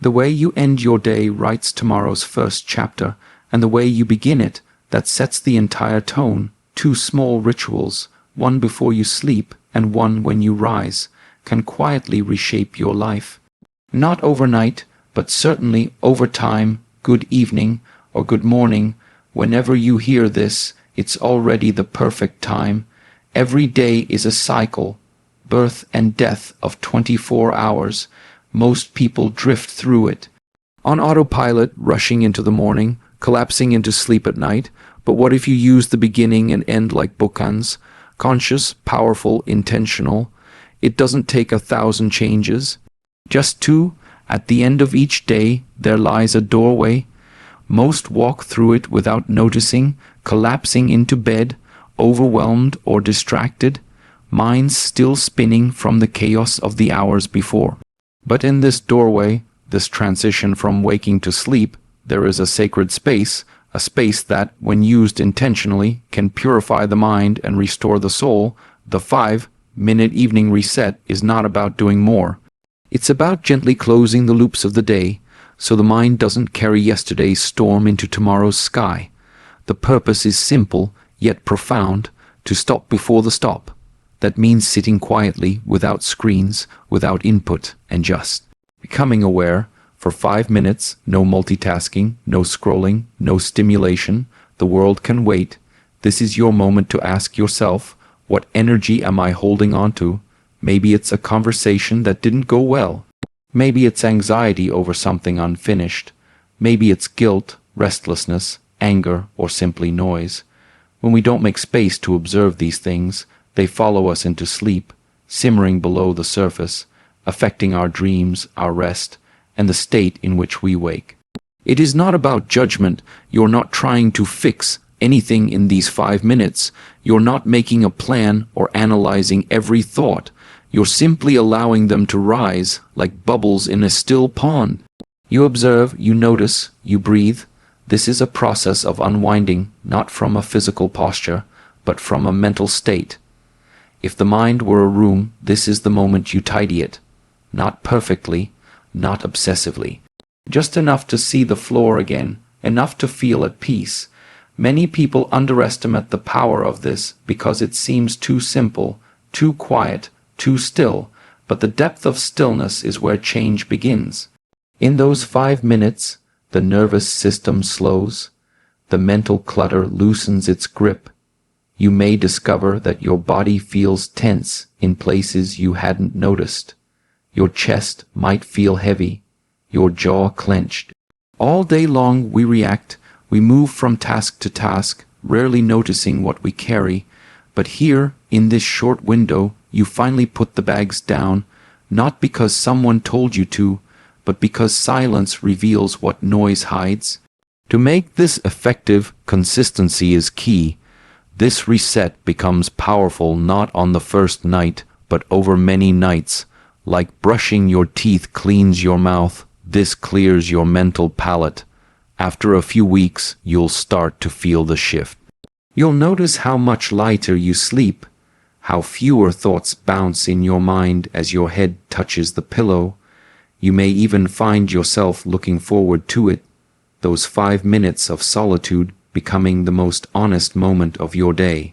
The way you end your day writes tomorrow's first chapter, and the way you begin it, that sets the entire tone. 2 small rituals, one before you sleep and one when you rise, can quietly reshape your life. Not overnight, but certainly over time. Good evening or good morning. Whenever you hear this, it's already the perfect time. Every day is a cycle, birth and death of 24 hours. Most people drift through it, on autopilot, rushing into the morning, collapsing into sleep at night. But what if you use the beginning and end like bookends? Conscious, powerful, intentional. It doesn't take 1,000 changes. Just 2. At the end of each day, there lies a doorway. Most walk through it without noticing, collapsing into bed, overwhelmed or distracted, minds still spinning from the chaos of the hours before. But in this doorway, this transition from waking to sleep, there is a sacred space, a space that, when used intentionally, can purify the mind and restore the soul. The 5-minute evening reset is not about doing more. It's about gently closing the loops of the day, so the mind doesn't carry yesterday's storm into tomorrow's sky. The purpose is simple, yet profound: to stop before the stop. That means sitting quietly, without screens, without input, and just becoming aware for 5 minutes. No multitasking, no scrolling, no stimulation. The world can wait. This is your moment to ask yourself, what energy am I holding on to? Maybe it's a conversation that didn't go well. Maybe it's anxiety over something unfinished. Maybe it's guilt, restlessness, anger, or simply noise. When we don't make space to observe these things, they follow us into sleep, simmering below the surface, affecting our dreams, our rest, and the state in which we wake. It is not about judgment. You're not trying to fix anything in these 5 minutes. You're not making a plan or analyzing every thought. You're simply allowing them to rise like bubbles in a still pond. You observe, you notice, you breathe. This is a process of unwinding, not from a physical posture, but from a mental state. If the mind were a room, this is the moment you tidy it. Not perfectly, not obsessively. Just enough to see the floor again, enough to feel at peace. Many people underestimate the power of this because it seems too simple, too quiet, too still, but the depth of stillness is where change begins. In those 5 minutes, the nervous system slows, the mental clutter loosens its grip. You may discover that your body feels tense in places you hadn't noticed. Your chest might feel heavy, your jaw clenched. All day long we react, we move from task to task, rarely noticing what we carry. But here, in this short window, you finally put the bags down, not because someone told you to, but because silence reveals what noise hides. To make this effective, consistency is key. This reset becomes powerful not on the first night, but over many nights. Like brushing your teeth cleans your mouth, this clears your mental palate. After a few weeks, you'll start to feel the shift. You'll notice how much lighter you sleep, how fewer thoughts bounce in your mind as your head touches the pillow. You may even find yourself looking forward to it, those 5 minutes of solitude becoming the most honest moment of your day.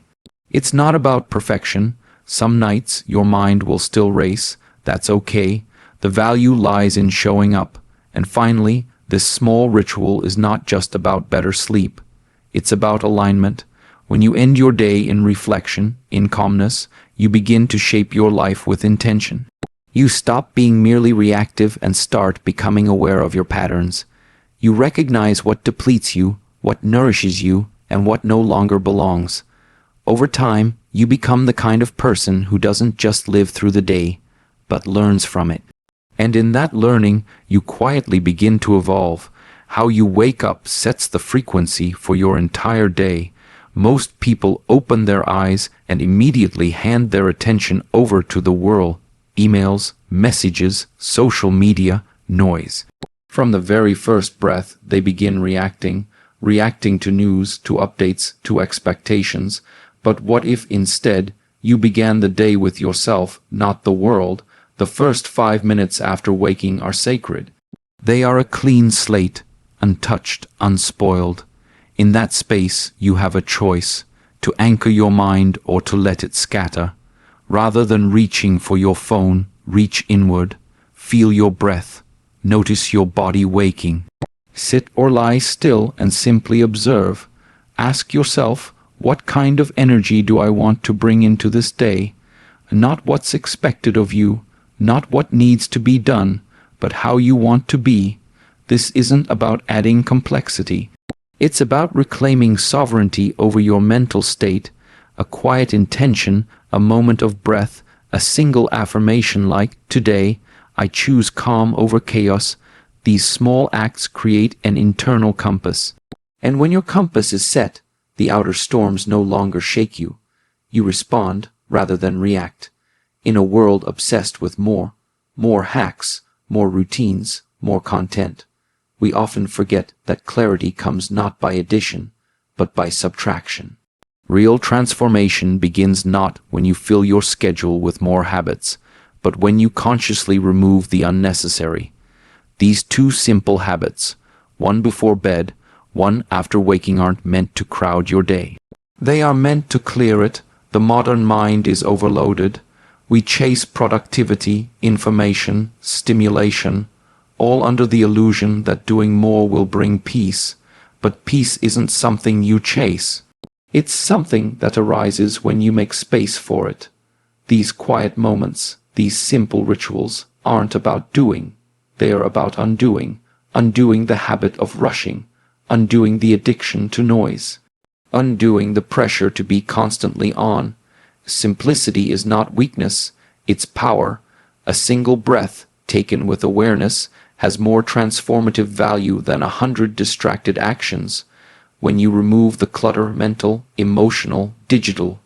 It's not about perfection. Some nights your mind will still race. That's okay. The value lies in showing up. And finally, this small ritual is not just about better sleep. It's about alignment. When you end your day in reflection, in calmness, you begin to shape your life with intention. You stop being merely reactive and start becoming aware of your patterns. You recognize what depletes you, what nourishes you, and what no longer belongs. Over time, you become the kind of person who doesn't just live through the day, but learns from it. And in that learning, you quietly begin to evolve. How you wake up sets the frequency for your entire day. Most people open their eyes and immediately hand their attention over to the world. Emails, messages, social media, noise. From the very first breath, they begin reacting to news, to updates, to expectations. But what if instead you began the day with yourself, not the world? The first 5 minutes after waking are sacred. They are a clean slate, untouched, unspoiled. In that space, you have a choice to anchor your mind or to let it scatter. Rather than reaching for your phone, reach inward. Feel your breath. Notice your body waking. Sit or lie still and simply observe. Ask yourself, what kind of energy do I want to bring into this day? Not what's expected of you, not what needs to be done, but how you want to be. This isn't about adding complexity. It's about reclaiming sovereignty over your mental state, a quiet intention, a moment of breath, a single affirmation like, "Today, I choose calm over chaos." These small acts create an internal compass. And when your compass is set, the outer storms no longer shake you. You respond rather than react. In a world obsessed with more hacks, more routines, more content, we often forget that clarity comes not by addition, but by subtraction. Real transformation begins not when you fill your schedule with more habits, but when you consciously remove the unnecessary. These two simple habits, one before bed, one after waking, aren't meant to crowd your day. They are meant to clear it. The modern mind is overloaded. We chase productivity, information, stimulation, all under the illusion that doing more will bring peace. But peace isn't something you chase. It's something that arises when you make space for it. These quiet moments, these simple rituals, aren't about doing. They are about undoing. Undoing the habit of rushing. Undoing the addiction to noise. Undoing the pressure to be constantly on. Simplicity is not weakness, it's power. A single breath, taken with awareness, has more transformative value than 100 distracted actions. When you remove the clutter, mental, emotional, digital,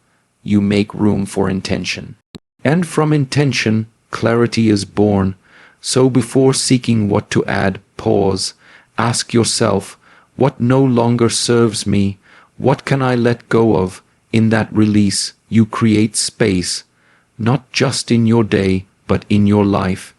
you make room for intention. And from intention, clarity is born. So before seeking what to add, pause. Ask yourself, what no longer serves me? What can I let go of? In that release, you create space, not just in your day, but in your life.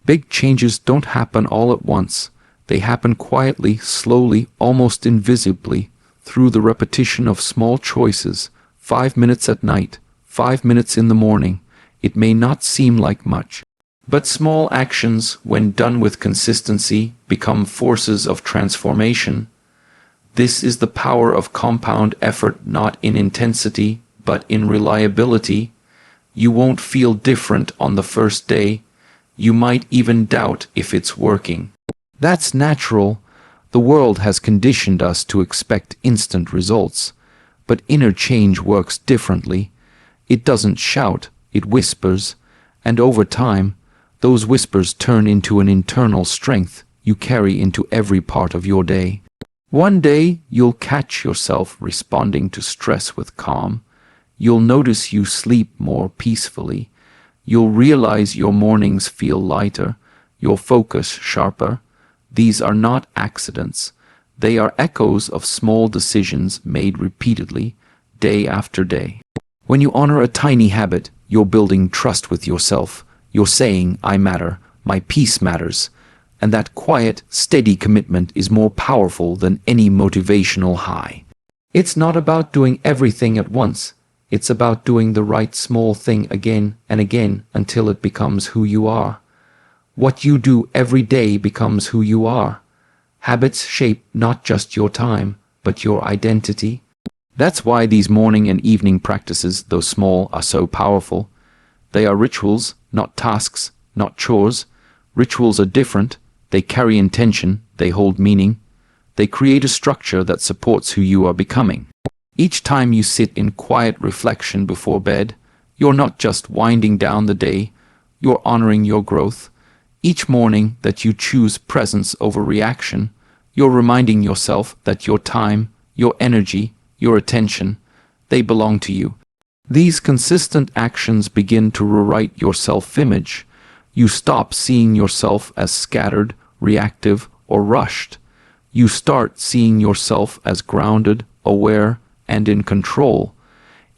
Big changes don't happen all at once. They happen quietly, slowly, almost invisibly, through the repetition of small choices. 5 minutes at night, 5 minutes in the morning. It may not seem like much, but small actions, when done with consistency, become forces of transformation. This is the power of compound effort, not in intensity, but in reliability. You won't feel different on the first day. You might even doubt if it's working. That's natural. The world has conditioned us to expect instant results. But inner change works differently. It doesn't shout, it whispers. And over time, those whispers turn into an internal strength you carry into every part of your day. One day, you'll catch yourself responding to stress with calm. You'll notice you sleep more peacefully. You'll realize your mornings feel lighter, your focus sharper. These are not accidents. They are echoes of small decisions made repeatedly, day after day. When you honor a tiny habit, you're building trust with yourself. You're saying, I matter, my peace matters. And that quiet, steady commitment is more powerful than any motivational high. It's not about doing everything at once. It's about doing the right small thing again and again until it becomes who you are. What you do every day becomes who you are. Habits shape not just your time, but your identity. That's why these morning and evening practices, though small, are so powerful. They are rituals, not tasks, not chores. Rituals are different. They carry intention. They hold meaning. They create a structure that supports who you are becoming. Each time you sit in quiet reflection before bed, you're not just winding down the day, you're honoring your growth. Each morning that you choose presence over reaction, you're reminding yourself that your time, your energy, your attention, they belong to you. These consistent actions begin to rewrite your self-image. You stop seeing yourself as scattered, reactive, or rushed. You start seeing yourself as grounded, aware, and in control.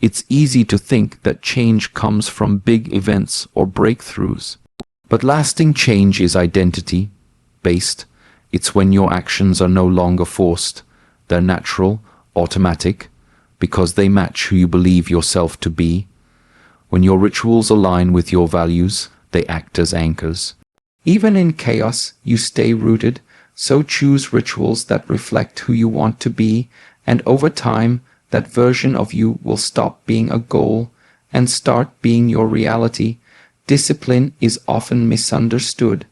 It's easy to think that change comes from big events or breakthroughs. But lasting change is identity based. It's when your actions are no longer forced. They're natural, automatic, because they match who you believe yourself to be. When your rituals align with your values, they act as anchors. Even in chaos, you stay rooted, so choose rituals that reflect who you want to be, and over time, that version of you will stop being a goal and start being your reality. Discipline is often misunderstood.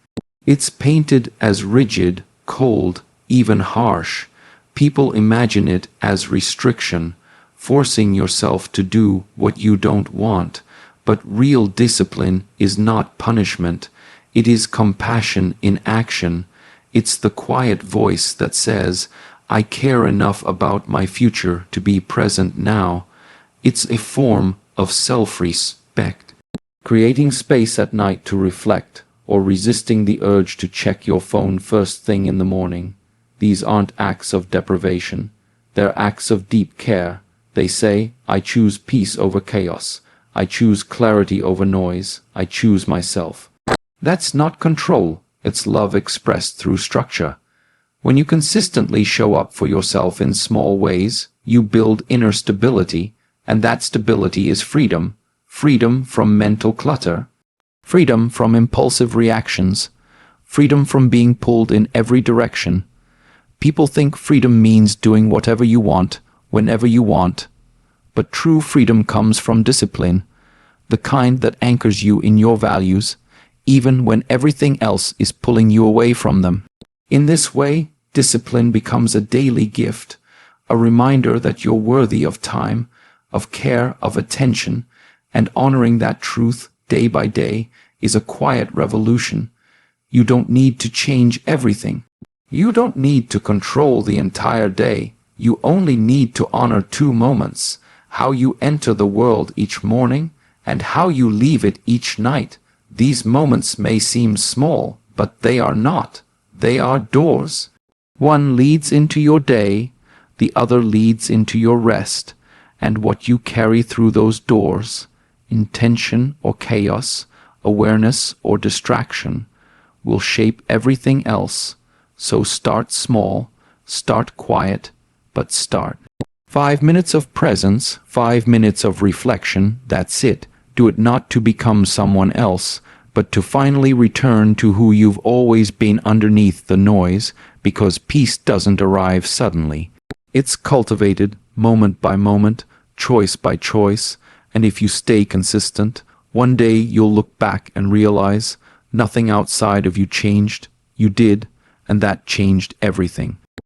It's painted as rigid, cold, even harsh. People imagine it as restriction, forcing yourself to do what you don't want. But real discipline is not punishment. It is compassion in action. It's the quiet voice that says, I care enough about my future to be present now. It's a form of self-respect. Creating space at night to reflect, or resisting the urge to check your phone first thing in the morning. These aren't acts of deprivation. They're acts of deep care. They say, I choose peace over chaos. I choose clarity over noise. I choose myself. That's not control. It's love expressed through structure. When you consistently show up for yourself in small ways, you build inner stability, and that stability is freedom. Freedom from mental clutter. Freedom from impulsive reactions. Freedom from being pulled in every direction. People think freedom means doing whatever you want, whenever you want. But true freedom comes from discipline, the kind that anchors you in your values, even when everything else is pulling you away from them. In this way, discipline becomes a daily gift, a reminder that you're worthy of time, of care, of attention, and honoring that truth day by day is a quiet revolution. You don't need to change everything. You don't need to control the entire day. You only need to honor 2 moments: how you enter the world each morning and how you leave it each night. These moments may seem small, but they are not. They are doors. One leads into your day, the other leads into your rest, and what you carry through those doors, intention or chaos, awareness or distraction, will shape everything else. So start small, start quiet, but start. 5 minutes of presence, 5 minutes of reflection, that's it. Do it not to become someone else, but to finally return to who you've always been underneath the noise, because peace doesn't arrive suddenly. It's cultivated moment by moment, choice by choice, and if you stay consistent, one day you'll look back and realize nothing outside of you changed. You did, and that changed everything.